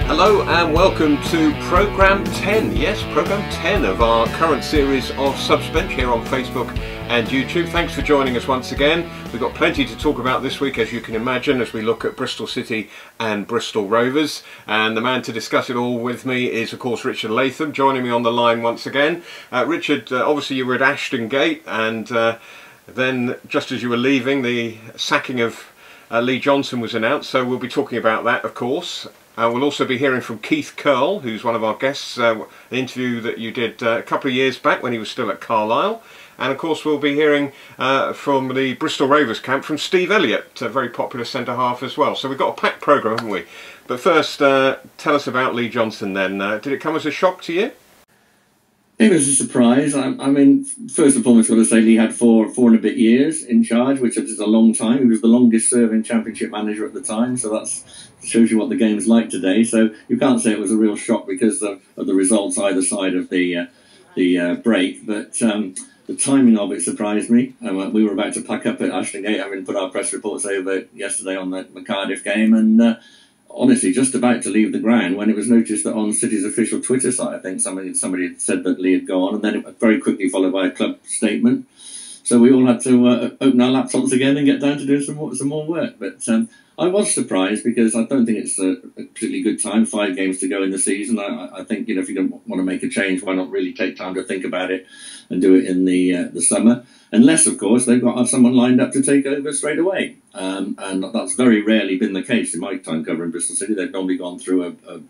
Hello and welcome to Programme 10. Yes, Programme 10 of our current series of Subsbench here on Facebook and YouTube. Thanks for joining us once again. We've got plenty to talk about this week, as you can imagine, as we look at Bristol City and Bristol Rovers. And the man to discuss it all with me is, of course, Richard Latham, joining me on the line once again. Richard, obviously you were at Ashton Gate, and then just as you were leaving, the sacking of Lee Johnson was announced, so we'll be talking about that, of course. We'll also be hearing from Keith Curle, who's one of our guests, an interview that you did a couple of years back when he was still at Carlisle. And of course we'll be hearing from the Bristol Rovers camp from Steve Elliott, a very popular centre-half as well. So we've got a packed programme, haven't we? But first, tell us about Lee Johnson then. Did it come as a shock to you? It was a surprise. I mean, first and foremost, I've got to say Lee had four and a bit years in charge, which is a long time. He was the longest serving Championship manager at the time, so that shows you what the game's like today. So you can't say it was a real shock because of the results either side of the break, but the timing of it surprised me. We were about to pack up at Ashton Gate, having put our press reports over yesterday on the Cardiff game, and honestly, just about to leave the ground when it was noticed that on City's official Twitter site, I think somebody had said that Lee had gone, and then it very quickly followed by a club statement. So we all had to open our laptops again and get down to do some more work. But I was surprised because I don't think it's a particularly good time. 5 games to go in the season. I think, if you don't want to make a change, why not really take time to think about it and do it in the summer? Unless, of course, they've got someone lined up to take over straight away. And that's very rarely been the case in my time covering Bristol City. They've normally gone through a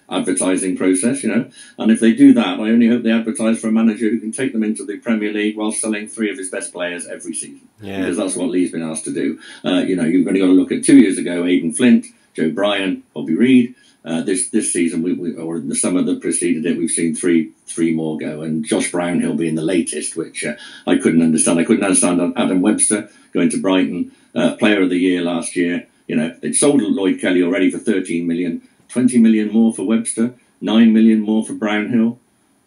advertising process, and if they do that, I only hope they advertise for a manager who can take them into the Premier League while selling 3 of his best players every season. Yeah. Because that's what Lee's been asked to do. You've only got to look at 2 years ago, Aidan Flint, Joe Bryan, Bobby Reid. This season, or in the summer that preceded it, we've seen three more go, and Josh Brownhill being the latest, which I couldn't understand. I couldn't understand Adam Webster going to Brighton, Player of the Year last year. They'd sold Lloyd Kelly already for 13 million. 20 million more for Webster, 9 million more for Brownhill.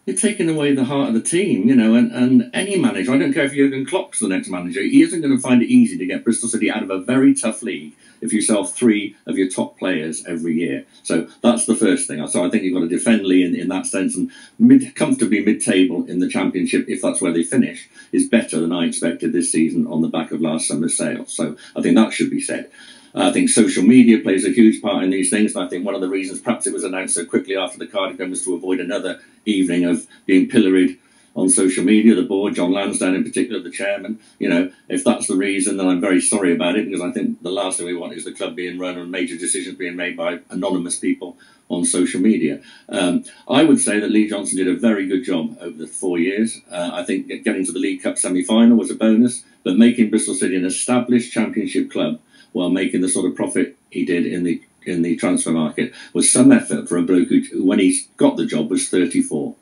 You're taking away the heart of the team, and any manager, I don't care if Jurgen Klopp's the next manager, he isn't going to find it easy to get Bristol City out of a very tough league if you sell 3 of your top players every year. So that's the first thing. So I think you've got to defend Lee in that sense, and comfortably mid-table in the Championship, if that's where they finish, is better than I expected this season on the back of last summer's sales. So I think that should be said. I think social media plays a huge part in these things, and I think one of the reasons perhaps it was announced so quickly after the Cardiff game was to avoid another evening of being pilloried on social media. The board, John Lansdowne in particular, the chairman, if that's the reason, then I'm very sorry about it, because I think the last thing we want is the club being run and major decisions being made by anonymous people on social media. I would say that Lee Johnson did a very good job over the 4 years. I think getting to the League Cup semi-final was a bonus, but making Bristol City an established Championship club while making the sort of profit he did in the transfer market was some effort for a bloke who, when he got the job, was 34.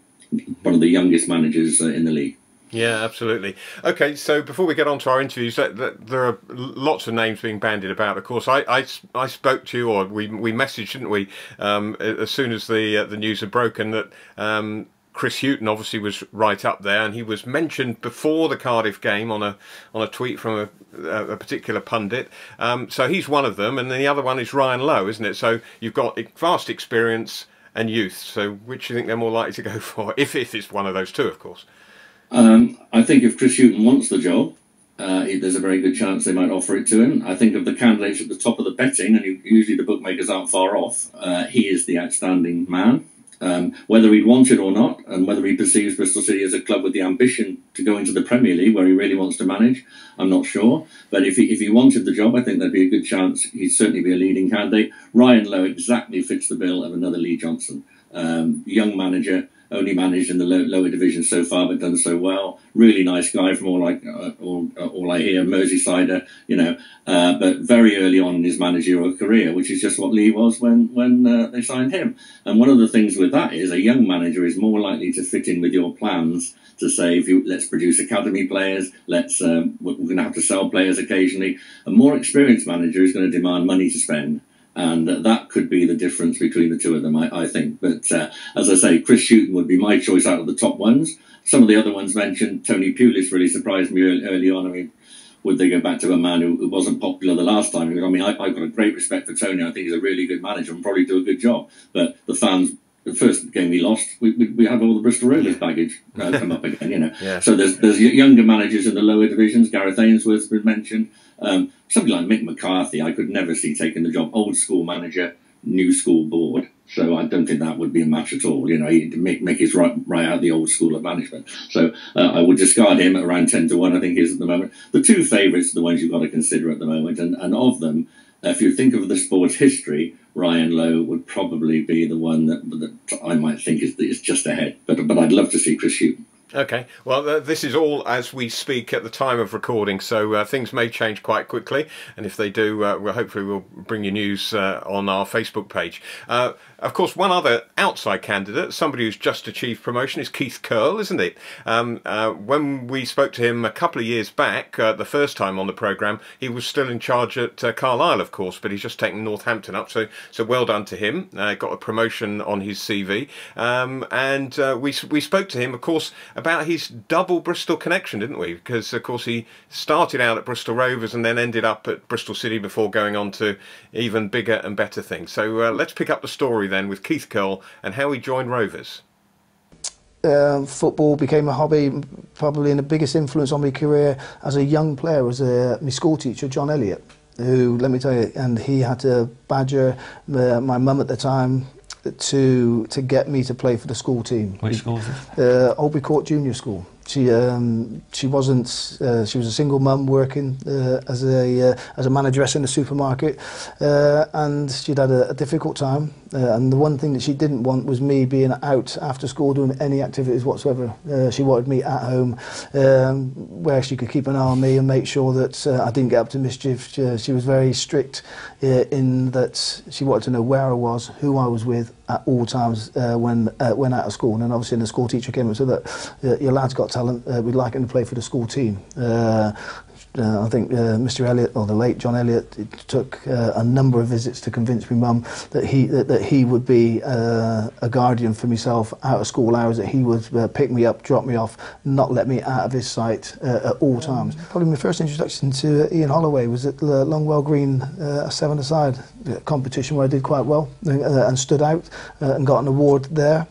One of the youngest managers in the league. Yeah, absolutely. Okay, so before we get on to our interviews, there are lots of names being bandied about. Of course, I spoke to you, or we messaged, didn't we, as soon as the news had broken that Chris Hughton obviously was right up there, and he was mentioned before the Cardiff game on a tweet from a particular pundit. So he's one of them, and then the other one is Ryan Lowe, isn't it? So you've got vast experience and youth. So which do you think they're more likely to go for, if it's one of those two, of course? I think if Chris Hughton wants the job, there's a very good chance they might offer it to him. I think of the candidates at the top of the betting, and usually the bookmakers aren't far off, he is the outstanding man. Whether he'd want it or not, and whether he perceives Bristol City as a club with the ambition to go into the Premier League, where he really wants to manage, I'm not sure. But if he wanted the job, I think there'd be a good chance he'd certainly be a leading candidate. Ryan Lowe exactly fits the bill of another Lee Johnson. Young manager, only managed in the lower division so far, but done so well. Really nice guy from all I hear, Merseysider, but very early on in his managerial career, which is just what Lee was when they signed him. And one of the things with that is a young manager is more likely to fit in with your plans to say, let's produce academy players, we're going to have to sell players occasionally. A more experienced manager is going to demand money to spend. And that could be the difference between the two of them, I think. But as I say, Chris Hughton would be my choice out of the top ones. Some of the other ones mentioned, Tony Pulis really surprised me early on. I mean, would they go back to a man who wasn't popular the last time? I mean, I've got a great respect for Tony. I think he's a really good manager and probably do a good job. But the fans, the first game we lost, we had all the Bristol Rovers baggage come up again, you know. Yeah. So there's younger managers in the lower divisions. Gareth Ainsworth's been mentioned. Somebody like Mick McCarthy, I could never see taking the job. Old school manager, new school board. So I don't think that would be a match at all. You know, Mick is right out of the old school of management. So I would discard him at around 10-1, I think he is at the moment. The two favourites are the ones you've got to consider at the moment. And of them, if you think of the sport's history, Ryan Lowe would probably be the one that I might think is just ahead. But I'd love to see Chris Hughton. Okay, well, this is all as we speak at the time of recording, so things may change quite quickly, and if they do, hopefully we'll bring you news on our Facebook page. Of course, one other outside candidate, somebody who's just achieved promotion, is Keith Curle, isn't it? When we spoke to him a couple of years back, the first time on the programme, he was still in charge at Carlisle, of course, but he's just taken Northampton up, so well done to him. Got a promotion on his CV, and we spoke to him, of course, about his double Bristol connection, didn't we? Because, of course, he started out at Bristol Rovers and then ended up at Bristol City before going on to even bigger and better things. So let's pick up the story then with Keith Curle and how he joined Rovers. Football became a hobby, probably, and the biggest influence on my career as a young player was my school teacher, John Elliot, who, let me tell you, and he had to badger my mum at the time to get me to play for the school team. Which school was it? Oldbury Court Junior School. She wasn't. She was a single mum working as a manageress in the supermarket, and she'd had a difficult time. And the one thing that she didn't want was me being out after school doing any activities whatsoever. She wanted me at home, where she could keep an eye on me and make sure that I didn't get up to mischief. She was very strict in that she wanted to know where I was, who I was with at all times when out of school. And obviously, the school teacher came and said that your lad's got talent. We'd like him to play for the school team. I think Mr. Elliot, or the late John Elliot, it took a number of visits to convince me mum that he would be a guardian for myself out of school hours, that he would pick me up, drop me off, not let me out of his sight at all times. Probably my first introduction to Ian Holloway was at Longwell Green, a 7-a-side competition where I did quite well and stood out and got an award there.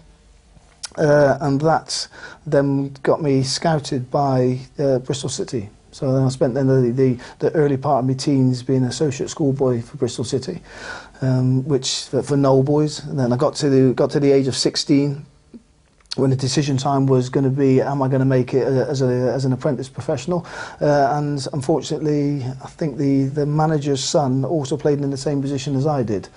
And that then got me scouted by Bristol City. So then I spent then the early part of my teens being an associate schoolboy for Bristol City, which for Knoll boys. And then I got to the age of 16 when the decision time was going to be, am I going to make it as an apprentice professional? And unfortunately, I think the manager's son also played in the same position as I did.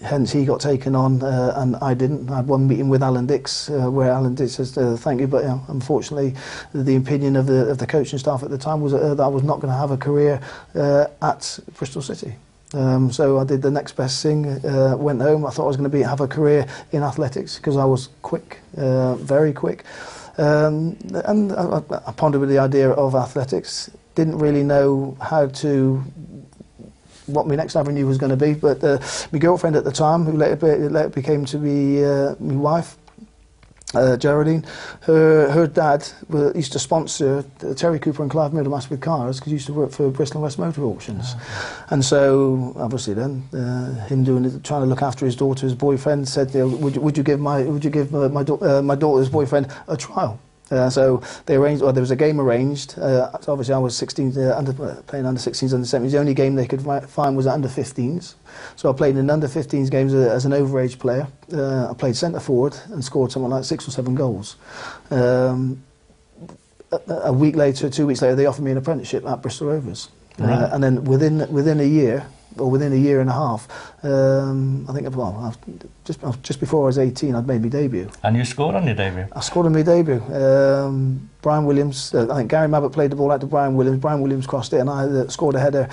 Hence he got taken on and I didn't. I had one meeting with Alan Dix where Alan Dix says thank you, but unfortunately the opinion of the coaching staff at the time was that I was not going to have a career at Bristol City. So I did the next best thing, went home. I thought I was going to have a career in athletics because I was quick, very quick. And I pondered with the idea of athletics, didn't really know what my next avenue was going to be, but my girlfriend at the time, who later became to be my wife, Geraldine, her dad used to sponsor Terry Cooper and Clive Middlemass with cars because he used to work for Bristol and West Motor Auctions. And so obviously then him trying to look after his daughter's boyfriend said, would you give my daughter's boyfriend a trial? So they arranged, or there was a game arranged. So obviously I was 16, playing under 16s, under 17s. The only game they could find was under 15s. So I played in under 15s games as an overage player. I played centre forward and scored something like 6 or 7 goals. A week later, 2 weeks later, they offered me an apprenticeship at Bristol Rovers. Right. And then within a year, or within a year and a half, I think, well, just before I was 18, I'd made my debut. And you scored on your debut? I scored on my debut. Brian Williams, I think Gary Mabbott played the ball out to Brian Williams. Brian Williams crossed it, and I scored a header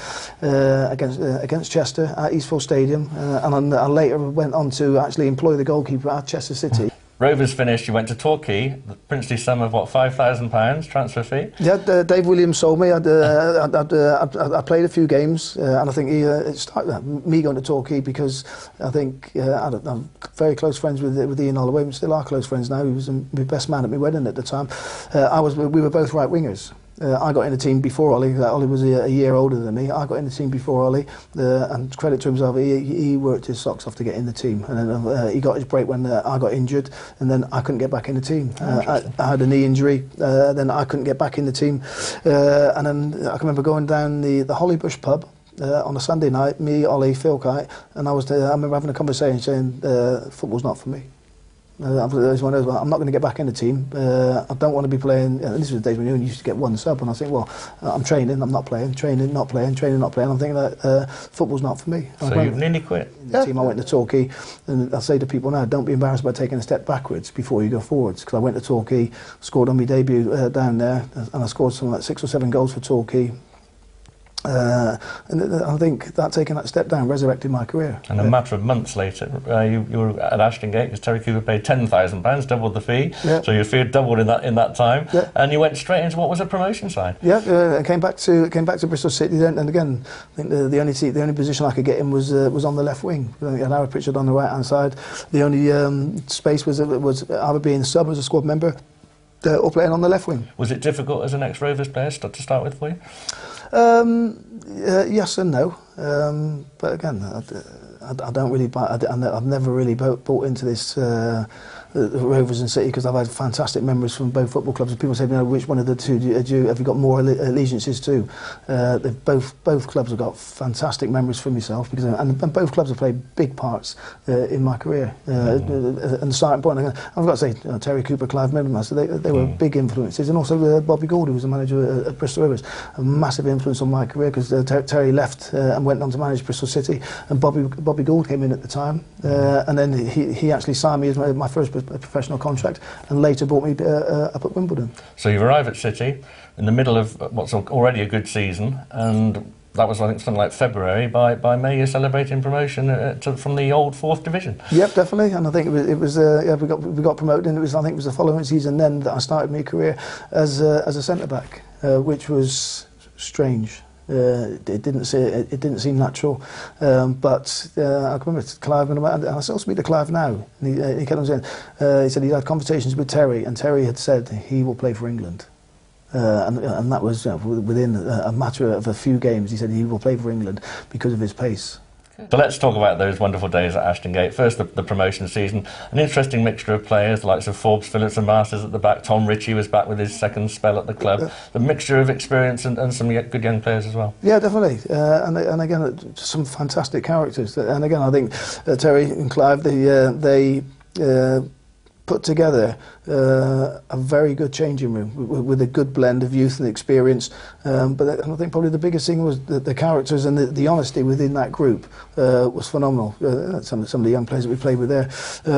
against Chester at Eastfield Stadium. And I later went on to actually employ the goalkeeper at Chester City. Rovers finished, you went to Torquay, the princely sum of what, £5,000 transfer fee? Yeah, Dave Williams sold me. I played a few games, and I think it started me going to Torquay because I think I'm very close friends with Ian Holloway. We still are close friends now. He was my best man at my wedding at the time. We were both right wingers. I got in the team before Ollie. Ollie was a year older than me. I got in the team before Ollie, and credit to himself, he worked his socks off to get in the team. And then he got his break when I got injured, and then I couldn't get back in the team. I had a knee injury, then I couldn't get back in the team. And then I can remember going down the Hollybush pub on a Sunday night, me, Ollie, Phil Kite, and I remember having a conversation saying, football's not for me. I'm not going to get back in the team. I don't want to be playing. This was the days when you only used to get one sub, and I think, well, I'm training, I'm not playing, training, not playing, training, not playing. I'm thinking that football's not for me. So you nearly quit? The team, I went to Torquay, and I say to people now, don't be embarrassed by taking a step backwards before you go forwards. Because I went to Torquay, scored on my debut down there, and I scored something like 6 or 7 goals for Torquay. And I think that taking that step down resurrected my career. And a matter of months later, you were at Ashton Gate because Terry Cooper paid £10,000, doubled the fee. Yeah. So your fee had doubled in that time. Yeah. And you went straight into what was a promotion side. Yeah, I came back to Bristol City then, and again, I think the only position I could get in was on the left wing. And Howard Pritchard on the right hand side. The only space was either being sub as a squad member or playing on the left wing. Was it difficult as an ex-Rovers player to start with for you? Yes and no, but again, I don't really buy. I've never really bought into this Rovers and City because I've had fantastic memories from both football clubs. And people say, which one of the two have you got more allegiances to? Both clubs have got fantastic memories for myself because and both clubs have played big parts in my career. And the starting point, I've got to say, Terry Cooper, Clive Midmaster, they were big influences, and also Bobby Gould, who was the manager at Bristol Rovers, a massive influence on my career because Terry left and went on to manage Bristol City, and Bobby Gould came in at the time, and then he actually signed me as my first professional contract, and later brought me up at Wimbledon. So you arrive at City in the middle of what's already a good season, and that was, I think, something like February. By May, you're celebrating promotion from the old 4th division. Yep, definitely. And I think it was we got promoted, and I think it was the following season then that I started my career as a centre back, which was strange. It didn't seem natural, but I can remember Clive, and I still speak to Clive now. And he kept on saying, he said he had conversations with Terry, and Terry had said he will play for England. And that was within a matter of a few games. He said he will play for England because of his pace. So let's talk about those wonderful days at Ashton Gate. First, the promotion season. An interesting mixture of players, the likes of Forbes, Phillips and Masters at the back. Tom Ritchie was back with his second spell at the club. The mixture of experience and some good young players as well. Yeah, definitely. And again, some fantastic characters. And again, I think Terry and Clive, they put together a very good changing room with a good blend of youth and experience. But I think probably the biggest thing was the characters and the honesty within that group was phenomenal. Some of the young players that we played with there,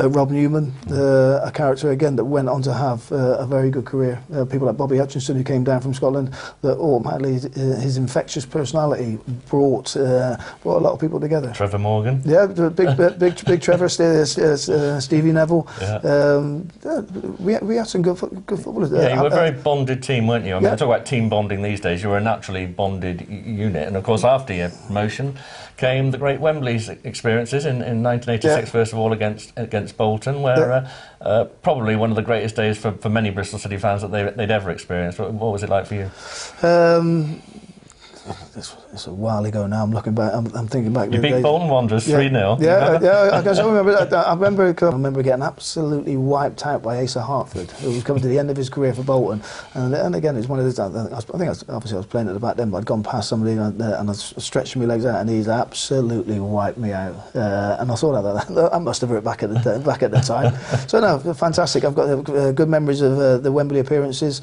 Rob Newman, a character again that went on to have a very good career. People like Bobby Hutchinson, who came down from Scotland, that automatically his infectious personality brought a lot of people together. Trevor Morgan. Yeah, big Trevor, Stevie Neville. Yeah. We had some good footballers. Yeah, you were a very bonded team, weren't you? I mean, I talk about team bonding these days. You were a naturally bonded unit, and of course, after your promotion came the great Wembley experiences in 1986. First of all, against Bolton, where probably one of the greatest days for many Bristol City fans that they'd ever experienced. What was it like for you? It's a while ago now. I'm looking back. I'm thinking back. You beat Bolton Wanderers 3-0. I remember getting absolutely wiped out by Asa Hartford, who was coming to the end of his career for Bolton. And again, it's one of those. I was playing at the back then, but I'd gone past somebody and I was stretching my legs out, and he's absolutely wiped me out. And I thought that I must have hurt back at the time. So no, fantastic. I've got good memories of the Wembley appearances.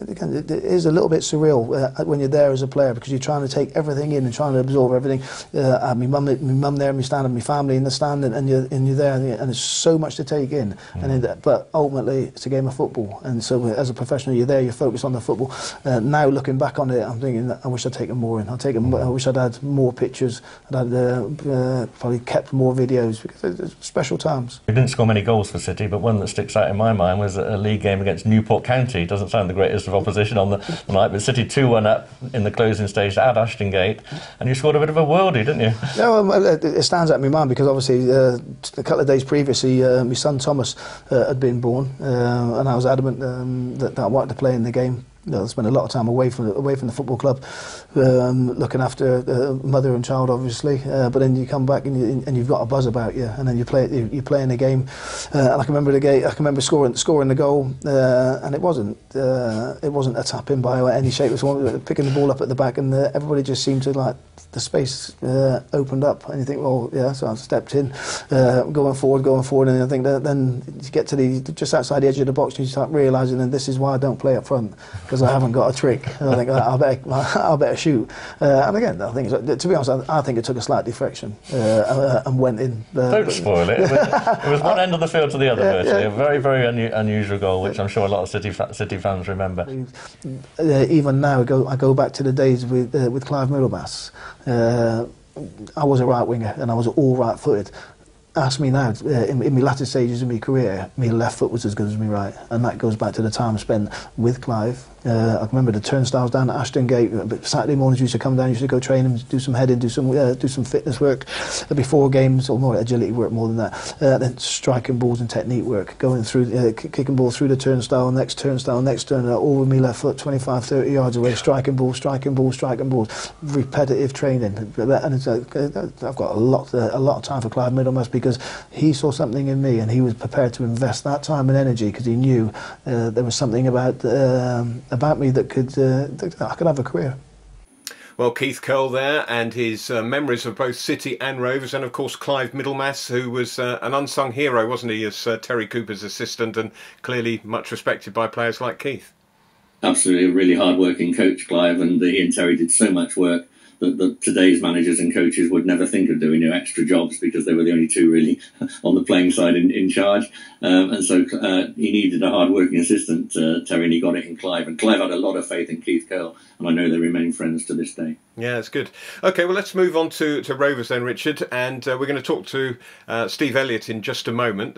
Again, it is a little bit surreal when you're there as a player, because you're trying to take everything in and trying to absorb everything. I had my mum there, my stand, and my family in the stand, and you're there, and it's so much to take in. But ultimately, it's a game of football, and so as a professional, you're there, you're focused on the football. Now looking back on it, I'm thinking that I wish I'd taken more in. I wish I'd had more pictures. I'd probably kept more videos, because it's special times. You didn't score many goals for City, but one that sticks out in my mind was a league game against Newport Newport County doesn't sound the greatest of opposition on the night, but City 2-1 up in the closing stage at Ashton Gate, and you scored a bit of a worldie, didn't you? Yeah, well, it stands out in my mind because obviously a couple of days previously my son Thomas had been born, and I was adamant that I wanted to play in the game. I spent a lot of time away from the football club, looking after mother and child, obviously. But then you come back and you've got a buzz about you, and then you play in the game. And I can remember the game. I can remember scoring the goal, and it wasn't a tap in by any shape. It was picking the ball up at the back, and everybody just seemed to like the space opened up, and you think, well, yeah. So I stepped in, going forward, and I think that then you get to just outside the edge of the box, and you start realising that this is why I don't play up front, because I haven't got a trick, and I think I better shoot. And again, I think to be honest, I think it took a slight deflection and went in. Don't spoil it. It was one end of the field to the other, virtually. A very, very unusual goal, which I'm sure a lot of City fans remember. Even now, I go back to the days with Clive Middlemass. I was a right winger, and I was all right footed. Ask me now, in my latter stages of my career, my left foot was as good as my right, and that goes back to the time spent with Clive. I can remember the turnstiles down at Ashton Gate. Saturday mornings used to come down, used to go training, do some heading, do some fitness work before games, or more agility work more than that. Then striking balls and technique work, going through, kicking ball through the turnstile, next turnstile, all with me left foot, 25, 30 yards away, striking balls, repetitive training. And it's, I've got a lot of time for Clive Middlemass because he saw something in me, and he was prepared to invest that time and energy because he knew there was something about me that I could have a career. Well, Keith Curle there, and his memories of both City and Rovers, and of course Clive Middlemass, who was an unsung hero, wasn't he, as Terry Cooper's assistant, and clearly much respected by players like Keith. Absolutely, a really hard-working coach, Clive, and he and Terry did so much work that today's managers and coaches would never think of doing, extra jobs, because they were the only two really on the playing side in charge. And so he needed a hard-working assistant, Terry, and he got it in Clive. And Clive had a lot of faith in Keith Curle, and I know they remain friends to this day. Yeah, it's good. OK, well, let's move on to Rovers then, Richard. And we're going to talk to Steve Elliott in just a moment,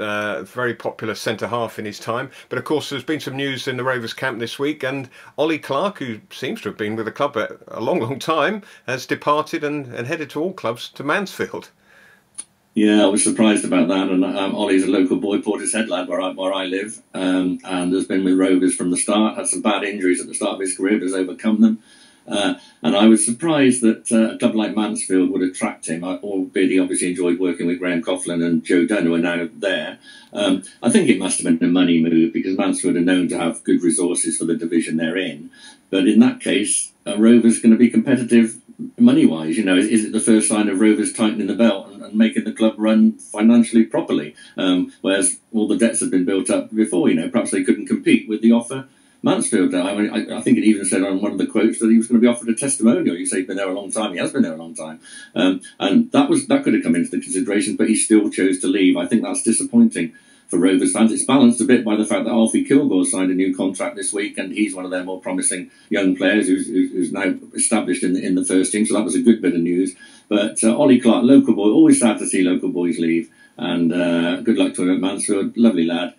very popular centre-half in his time. But, of course, there's been some news in the Rovers camp this week, and Ollie Clark, who seems to have been with the club a long, long time, has departed and headed to all clubs to Mansfield. Yeah, I was surprised about that. And Ollie's a local boy, Portishead lad, where I live, and has been with Rovers from the start. Had some bad injuries at the start of his career, but has overcome them. And I was surprised that a club like Mansfield would attract him, albeit he obviously enjoyed working with Graham Coughlin and Joe Dunn, who are now there. I think it must have been a money move, because Mansfield are known to have good resources for the division they're in. But in that case, Rovers going to be competitive money-wise. Is it the first sign of Rovers tightening the belt and making the club run financially properly? Whereas all the debts had been built up before, perhaps they couldn't compete with the offer Mansfield. I think it even said on one of the quotes that he was going to be offered a testimonial. You say he's been there a long time. He has been there a long time. And that could have come into the consideration, but he still chose to leave. I think that's disappointing for Rovers fans. It's balanced a bit by the fact that Alfie Kilgore signed a new contract this week, and he's one of their more promising young players who's now established in the first team. So that was a good bit of news. But Ollie Clark, local boy, always sad to see local boys leave. And good luck to him at Mansfield. Lovely lad.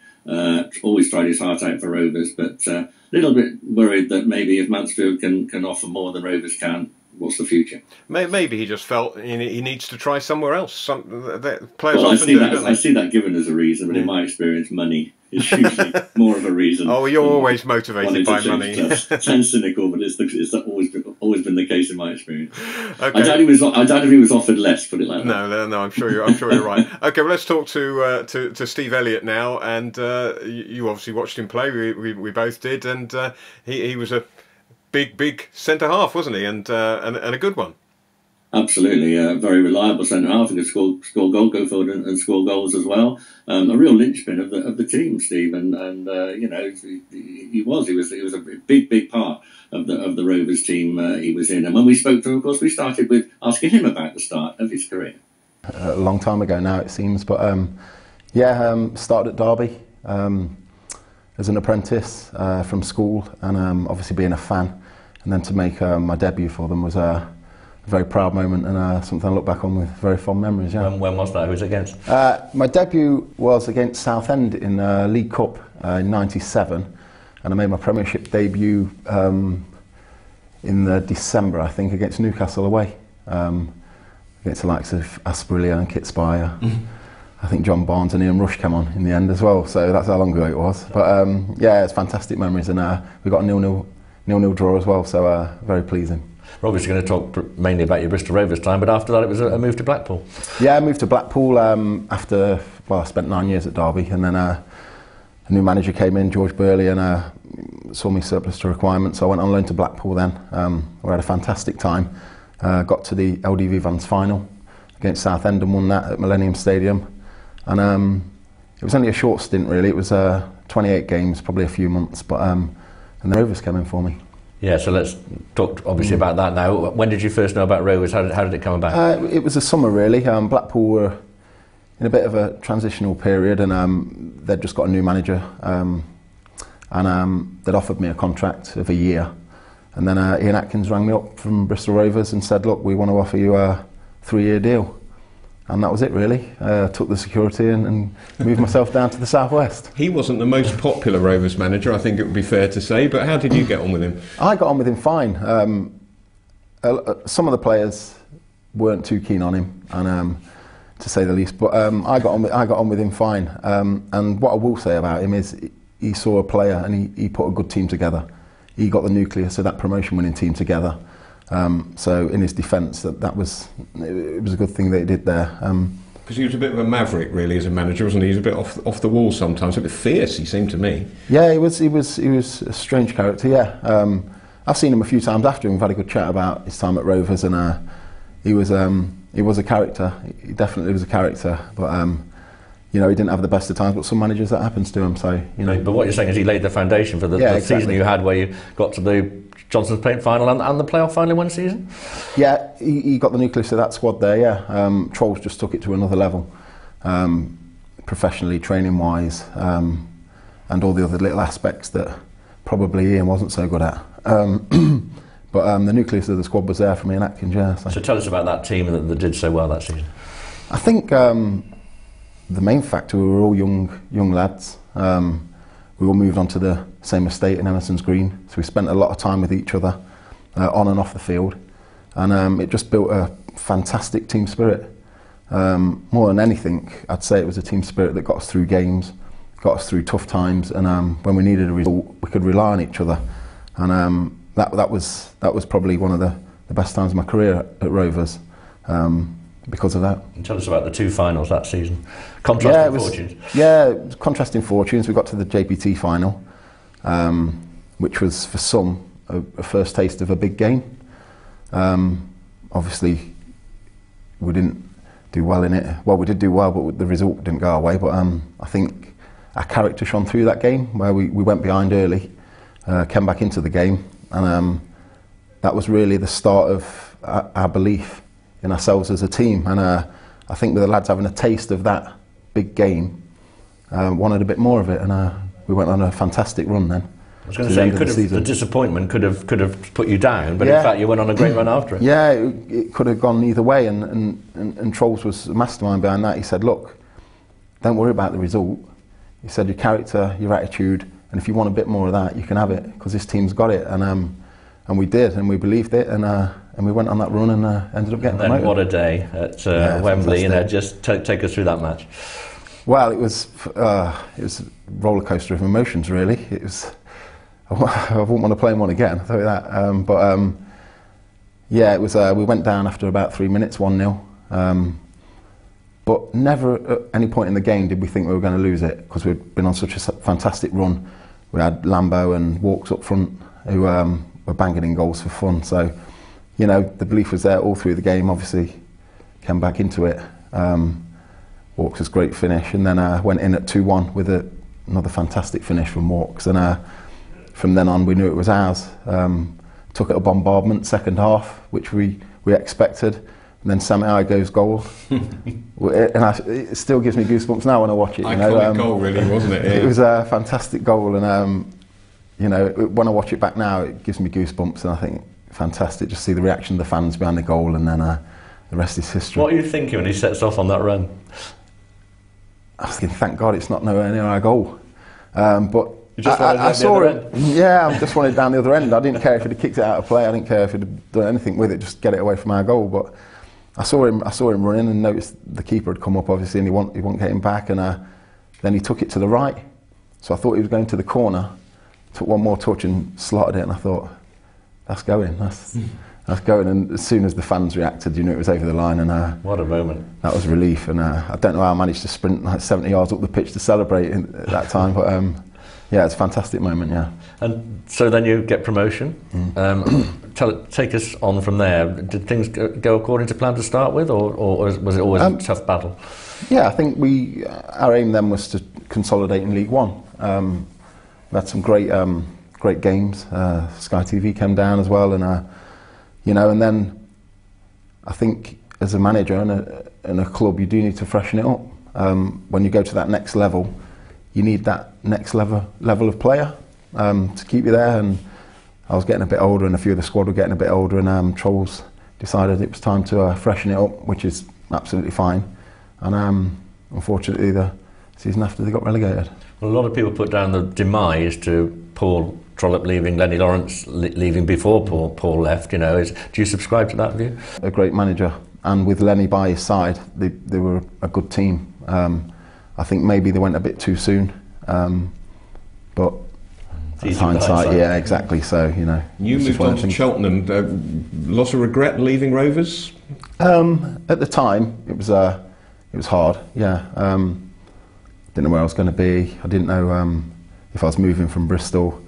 Always tried his heart out for Rovers, but a little bit worried that maybe if Mansfield can offer more than Rovers can, what's the future? Maybe he just felt he needs to try somewhere else. Players often do, don't they? I see that given as a reason, but in my experience, money is usually more of a reason. Oh, you're always motivated by money. Sounds cynical, but it's always been the case in my experience. Okay. I doubt if he was offered less. Put it like that. No. I'm sure you're right. Okay, well, let's talk to Steve Elliott now. And you obviously watched him play. We both did, and he was a big centre half, wasn't he? And a good one. Absolutely, a very reliable centre half, and could score goal, go forward and score goals as well. A real linchpin of the team, Steve, and he was a big part of the Rovers team he was in. And when we spoke to him, of course, we started with asking him about the start of his career. A long time ago now, it seems, but started at Derby as an apprentice from school, and obviously being a fan, and then to make my debut for them was a very proud moment, and something I look back on with very fond memories. Yeah. When was that? Who was it against? My debut was against Southend in League Cup in '97, and I made my Premiership debut in the December, I think, against Newcastle away, against the likes of Asprilla and Kit Spire. I think John Barnes and Ian Rush came on in the end as well, so that's how long ago it was. But yeah, it's fantastic memories, and we got a 0-0 draw as well, so very pleasing. We're obviously going to talk mainly about your Bristol Rovers time, but after that it was a move to Blackpool. Yeah, I moved to Blackpool after, well, I spent 9 years at Derby, and then a new manager came in, George Burley, and saw me surplus to requirements, so I went on loan to Blackpool then. We had a fantastic time, got to the LDV Vans final against Southend and won that at Millennium Stadium. And it was only a short stint really, it was 28 games, probably a few months, but and the Rovers came in for me. Yeah, so let's talk obviously about that now. When did you first know about Rovers? How did it come about? It was a summer really. Blackpool were in a bit of a transitional period, and they'd just got a new manager, and they'd offered me a contract of a year. And then Ian Atkins rang me up from Bristol Rovers and said, look, we want to offer you a 3-year deal. And that was it really. Took the security and moved myself down to the southwest. He wasn't the most popular Rovers manager, I think it would be fair to say, but how did you get on with him? I got on with him fine. Some of the players weren't too keen on him, and to say the least, but I got on with him fine. And what I will say about him is he saw a player and he put a good team together. He got the nucleus of that promotion winning team together. So in his defence, it was a good thing that he did there. Because he was a bit of a maverick, really, as a manager, wasn't he? He was a bit off the wall sometimes, a bit fierce. He seemed to me. Yeah, he was a strange character. Yeah, I've seen him a few times after him. We've had a good chat about his time at Rovers, and he was a character. He definitely was a character, but you know, he didn't have the best of times. But some managers, that happens to him. So you know. But what you're saying is he laid the foundation for the season you had, where you got to the Johnson's Paint final and the playoff final in one season? Yeah, he got the nucleus of that squad there, yeah. Trolls just took it to another level, professionally, training-wise, and all the other little aspects that probably Ian wasn't so good at. But the nucleus of the squad was there for me and Atkins, yeah. So tell us about that team that did so well that season. I think the main factor, we were all young lads. We all moved on to the same estate in Emerson's Green, so we spent a lot of time with each other on and off the field, and it just built a fantastic team spirit. More than anything, I'd say it was a team spirit that got us through games, got us through tough times, and when we needed a result, we could rely on each other. And that was probably one of the best times of my career at Rovers. Because of that. And tell us about the two finals that season. Contrasting fortunes. Yeah, contrasting fortunes. We got to the JPT final, which was for some a first taste of a big game. Obviously, we didn't do well in it. Well, we did do well, but the result didn't go our way. But I think our character shone through that game, where we went behind early, came back into the game, and that was really the start of our belief in ourselves as a team. And I think with the lads having a taste of that big game, wanted a bit more of it, and we went on a fantastic run then. I was going to say, the disappointment could have put you down, but in fact you went on a great run after it. Yeah, it could have gone either way, and Trolls was a mastermind behind that. He said, look, don't worry about the result. He said, your character, your attitude, and if you want a bit more of that, you can have it, because this team's got it. And we did, and we believed it, and we went on that run and ended up getting promoted. And then what a day at Wembley, just take us through that match. Well, it was a roller coaster of emotions, really. It was, I wouldn't want to play one again, I'll tell you that. Yeah, it was. We went down after about 3 minutes, 1-0. But never at any point in the game did we think we were going to lose it, because we'd been on such a fantastic run. We had Lambo and Walks up front who were banging in goals for fun. So, you know, the belief was there all through the game. Obviously, came back into it. Walks' great finish, and then went in at 2-1 with another fantastic finish from Walks. And from then on, we knew it was ours. Took it a bombardment second half, which we expected, and then Sami goes goal. And it still gives me goosebumps now when I watch it. Iconic goal, really, wasn't it? Yeah. It was a fantastic goal, and you know, when I watch it back now, it gives me goosebumps, and I think fantastic. Just see the reaction of the fans behind the goal, and then the rest is history. What are you thinking when he sets off on that run? I was thinking, thank God it's not nowhere near our goal. But I saw it. Yeah, I just wanted down the other end. I didn't care if he'd have kicked it out of play. I didn't care if he'd have done anything with it. Just get it away from our goal. But I saw him running and noticed the keeper had come up, obviously, and he wasn't getting back. And then he took it to the right. So I thought he was going to the corner. Took one more touch and slotted it. And I thought, that's going. That's going. And as soon as the fans reacted, you knew it was over the line. And what a moment! That was relief. And I don't know how I managed to sprint like 70 yards up the pitch to celebrate at that time. But yeah, it's a fantastic moment. Yeah. And so then you get promotion. Take us on from there. Did things go according to plan to start with, or was it always a tough battle? Yeah, I think our aim then was to consolidate in League One. We had some great games. Sky TV came down as well, and and then I think as a manager and a club, you do need to freshen it up. When you go to that next level, you need that next level of player to keep you there. And I was getting a bit older, and a few of the squad were getting a bit older, and Trolls decided it was time to freshen it up, which is absolutely fine. And unfortunately, the season after, they got relegated. Well, a lot of people put down the demise to Paul Trollope leaving, Lenny Lawrence leaving before Paul left. Do you subscribe to that view? A great manager, and with Lenny by his side, they were a good team. I think maybe they went a bit too soon, but hindsight, yeah, exactly. So you moved on to Cheltenham. Lots of regret leaving Rovers? At the time, it was hard. Yeah, didn't know where I was going to be. I didn't know if I was moving from Bristol.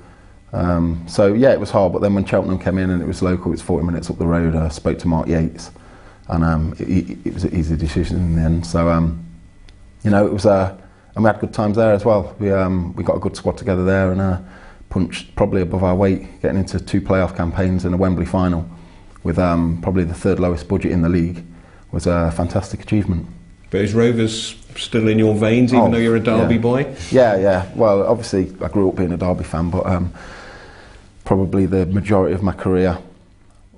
So yeah, it was hard. But then when Cheltenham came in and it was local, it was 40 minutes up the road. I spoke to Mark Yates, and it was an easy decision in the end. So it was and we had good times there as well. We got a good squad together there, and punched probably above our weight, getting into 2 playoff campaigns and a Wembley final with probably the 3rd lowest budget in the league was a fantastic achievement. But is Rovers still in your veins, even though you're a Derby boy? Yeah. Well, obviously I grew up being a Derby fan, but probably the majority of my career,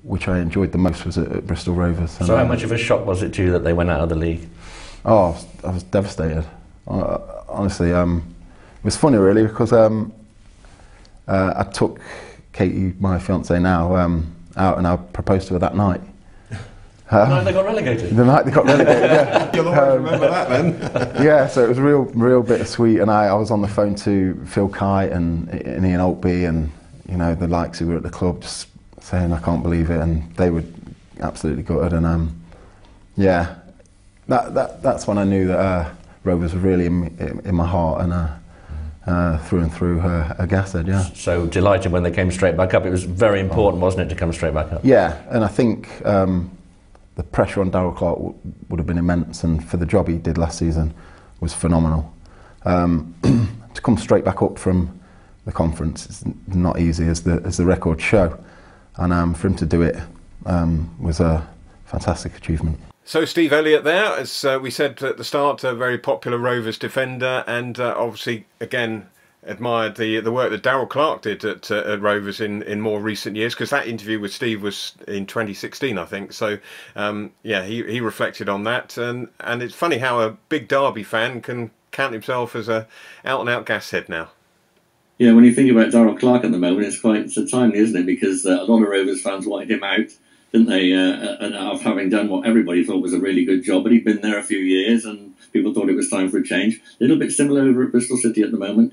which I enjoyed the most, was at Bristol Rovers. So how much of a shock was it to you that they went out of the league? Oh, I was devastated. Honestly, it was funny really, because I took Katie, my fiancée now, out, and I proposed to her that night. The night they got relegated? The night they got relegated, yeah. You'll always remember that then. Yeah, so it was real bittersweet, and I was on the phone to Phil Kite and Ian Oldby and the likes who were at the club, just saying I can't believe it, and they were absolutely gutted. And yeah, that's when I knew that Rovers were really in my heart, and through and through a gashead, yeah. So delighted when they came straight back up. It was very important, wasn't it, to come straight back up? Yeah, and I think the pressure on Darrell Clarke would have been immense, and for the job he did last season was phenomenal. To come straight back up from the conference is not easy, as the records show, and for him to do it was a fantastic achievement. So Steve Elliott there, as we said at the start, a very popular Rovers defender, and obviously again admired the work that Darrell Clarke did at Rovers in more recent years, because that interview with Steve was in 2016, I think. So yeah, he reflected on that, and it's funny how a big Derby fan can count himself as a out-and-out gashead now. Yeah, when you think about Darrell Clarke at the moment, it's quite timely, isn't it? Because a lot of Rovers fans wanted him out, didn't they? Of having done what everybody thought was a really good job, but he'd been there a few years, and people thought it was time for a change. A little bit similar over at Bristol City at the moment.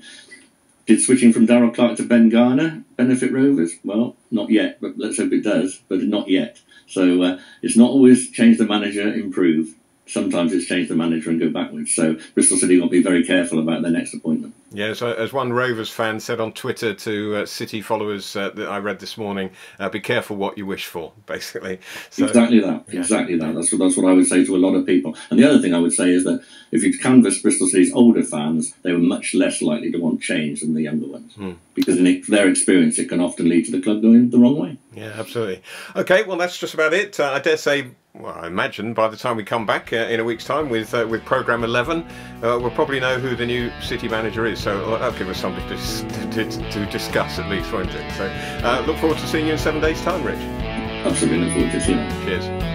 Did switching from Darrell Clarke to Ben Garner benefit Rovers? Well, not yet, but let's hope it does, but not yet. So it's not always change the manager, improve. Sometimes it's change the manager and go backwards. So Bristol City got to be very careful about their next appointment. Yeah, so as one Rovers fan said on Twitter to City followers that I read this morning, be careful what you wish for, basically. So, exactly that. That's what I would say to a lot of people. And the other thing I would say is that if you canvass Bristol City's older fans, they were much less likely to want change than the younger ones. Because in their experience, it can often lead to the club going the wrong way. Yeah, absolutely. Okay, well, that's just about it. I dare say, well, I imagine by the time we come back in a week's time with Programme 11, we'll probably know who the new City manager is. So that'll give us something to discuss at least, won't it? So look forward to seeing you in 7 days' time, Rich. Absolutely, look forward to seeing you. Cheers.